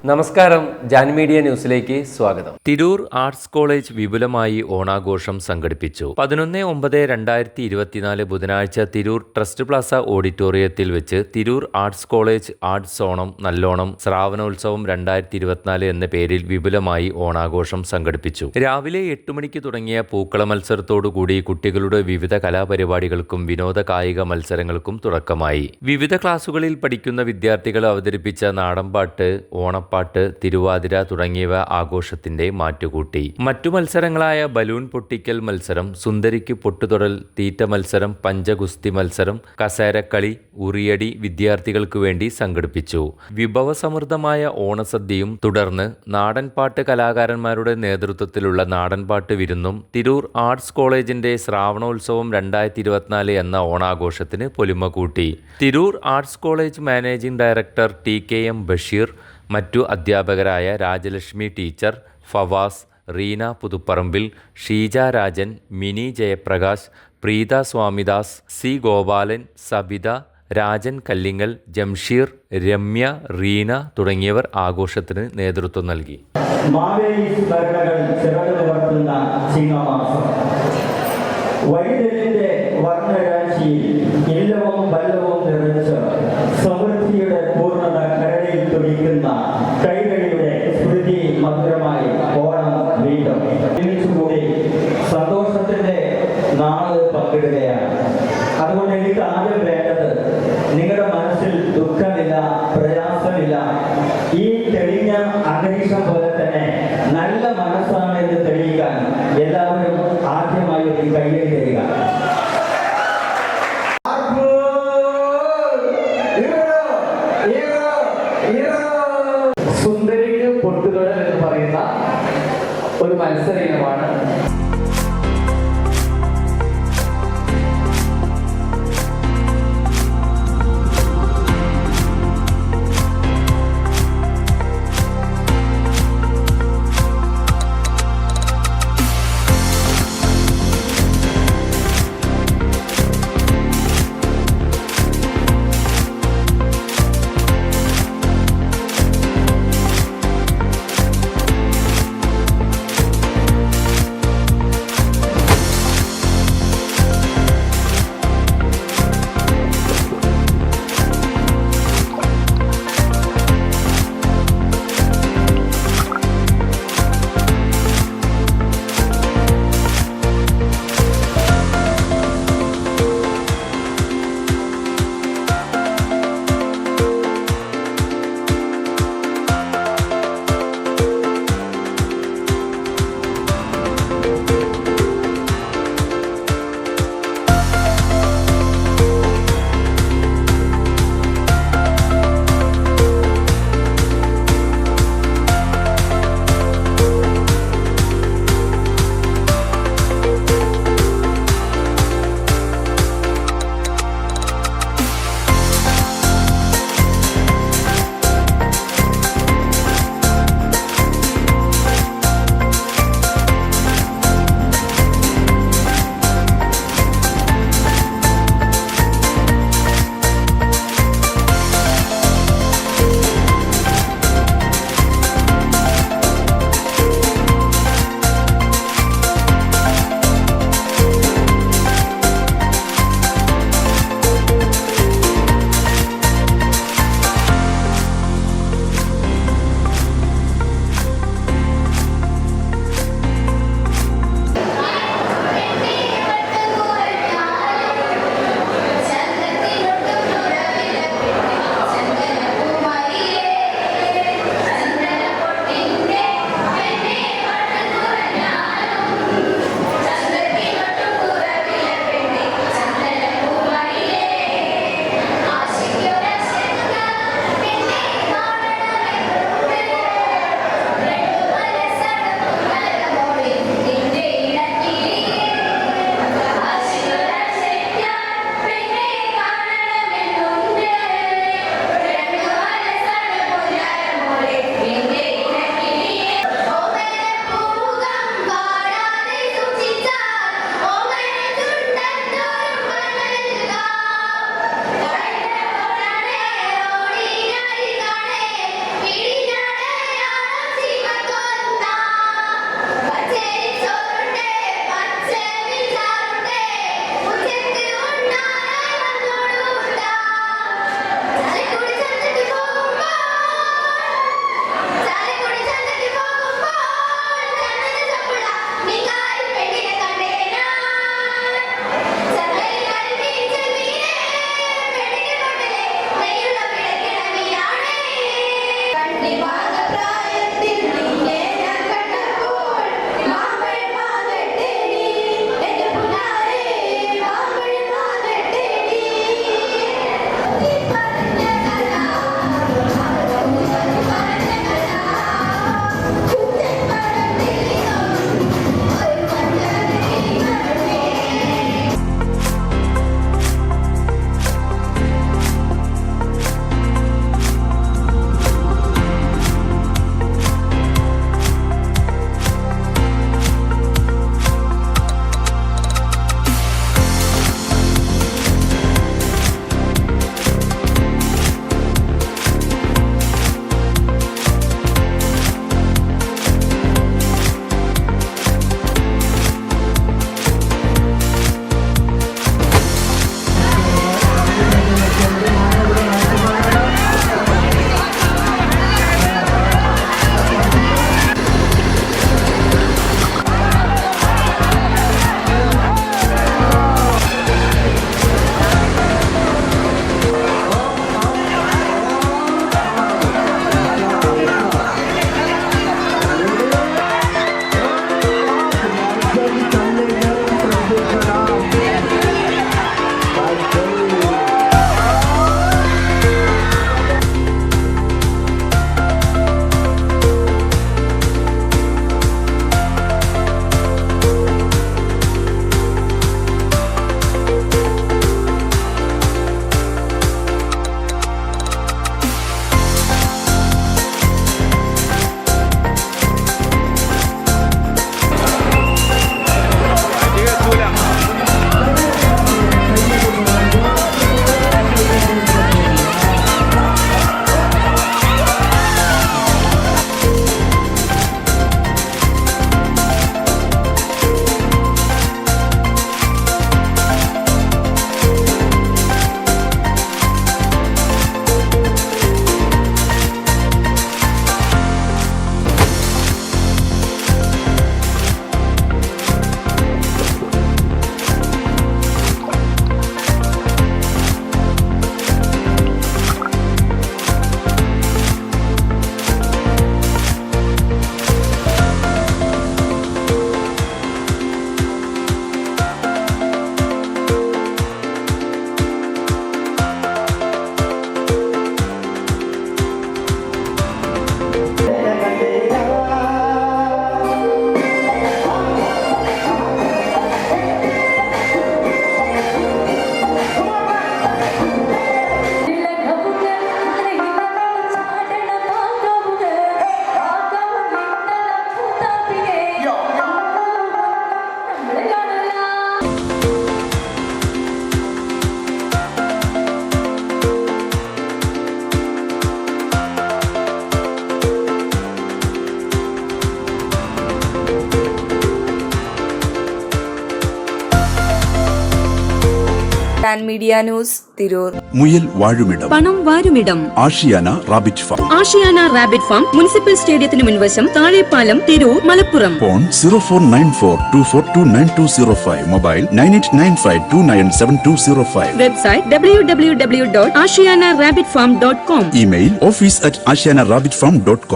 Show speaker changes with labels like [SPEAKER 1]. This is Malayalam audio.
[SPEAKER 1] നമസ്കാരം, ജാൻ മീഡിയ ന്യൂസിലേക്ക് സ്വാഗതം.
[SPEAKER 2] തിരൂർ ആർട്സ് കോളേജ് വിപുലമായി ഓണാഘോഷം സംഘടിപ്പിച്ചു. 11/9/2024 ബുധനാഴ്ച തിരൂർ ട്രസ്റ്റ് പ്ലാസ ഓഡിറ്റോറിയത്തിൽ വെച്ച് Tirur arts college arts Onam നല്ലോണം ശ്രാവണോത്സവം 2024 എന്ന പേരിൽ വിപുലമായി ഓണാഘോഷം സംഘടിപ്പിച്ചു. രാവിലെ 8 മണിക്ക് തുടങ്ങിയ പൂക്കള മത്സരത്തോടുകൂടി കുട്ടികളുടെ വിവിധ കലാപരിപാടികൾക്കും വിനോദ കായിക മത്സരങ്ങൾക്കും തുടക്കമായി. വിവിധ ക്ലാസുകളിൽ പഠിക്കുന്ന വിദ്യാർത്ഥികൾ അവതരിപ്പിച്ച നാടൻപാട്ട്, ഓണപ്പാട്ട്, തിരുവാതിര തുടങ്ങിയവ ആഘോഷത്തിന്റെ മാറ്റുകൂട്ടി. മറ്റു മത്സരങ്ങളായ ബലൂൺ പൊട്ടിക്കൽ മത്സരം, സുന്ദരിക്ക് പൊട്ടുതൊടൽ, തീറ്റ മത്സരം, പഞ്ചഗുസ്തി മത്സരം, കസേരക്കളി, ഉറിയടി വിദ്യാർത്ഥികൾക്ക് വേണ്ടി സംഘടിപ്പിച്ചു. വിഭവസമൃദ്ധമായ ഓണസദ്യയും തുടർന്ന് നാടൻപാട്ട് കലാകാരന്മാരുടെ നേതൃത്വത്തിലുള്ള നാടൻപാട്ട് വിരുന്നും തിരൂർ ആർട്സ് കോളേജിന്റെ ശ്രാവണോത്സവം 2024 എന്ന ഓണാഘോഷത്തിന് പൊലിമ കൂട്ടി. Tirur arts college managing director TKM Basheer, മറ്റു അധ്യാപകരായ രാജലക്ഷ്മി ടീച്ചർ, ഫവാസ്, റീന പുതുപ്പറമ്പിൽ, ഷീജ രാജൻ, മിനി ജയപ്രകാശ്, പ്രീത സ്വാമിദാസ്, സി ഗോപാലൻ, സബിത, രാജൻ കല്ലിങ്ങൽ, ജംഷീർ, രമ്യ, റീന തുടങ്ങിയവർ ആഘോഷത്തിന് നേതൃത്വം നൽകി.
[SPEAKER 3] വൈദ്യന്റെ വർണ്ണരാശിയിൽ എല്ലവും ബലവും നിറച്ച് സമൃദ്ധിയുടെ പൂർണ്ണത കരളിൽ തുടിക്കുന്ന കൈകളിയുടെ സ്മൃതി മധുരമായി ഓണം വീണ്ടും ഒരുമിച്ചുകൂടി സന്തോഷത്തിന്റെ നാള് പങ്കിടുകയാണ്. അതുകൊണ്ട് എനിക്ക് ആദ്യം വേണ്ടത്, നിങ്ങളുടെ മനസ്സിൽ ദുഃഖമില്ല, പ്രയാസമില്ല. ഈ തെളിഞ്ഞ അന്തരീക്ഷം പോലെ തന്നെ നല്ല മനസ്സാണ് എന്ന് തെളിയിക്കാൻ എല്ലാവരും ആദ്യമായി ഒരു കൈയ്യടി തരിക.
[SPEAKER 4] സുന്ദരിക്ക് പൊട്ടുതൊടൽ എന്ന് പറയുന്ന ഒരു മത്സര ഇനമാണ്.
[SPEAKER 5] Media news Tirur.
[SPEAKER 6] മുയൽ വാഴുമിടം,
[SPEAKER 7] പണം വാരുമിടം,
[SPEAKER 6] Ashiyana rabbit farm.
[SPEAKER 7] Ashiyana rabbit farm, municipal സ്റ്റേഡിയത്തിന് മുൻവശം, Thazhepalam, Tirur, Malappuram.
[SPEAKER 6] Phone 049424290205. Mobile 9895297205.
[SPEAKER 7] Website www.ashiyanarabbitfarm.com.
[SPEAKER 6] Email office@ashiyanarabbitfarm.com.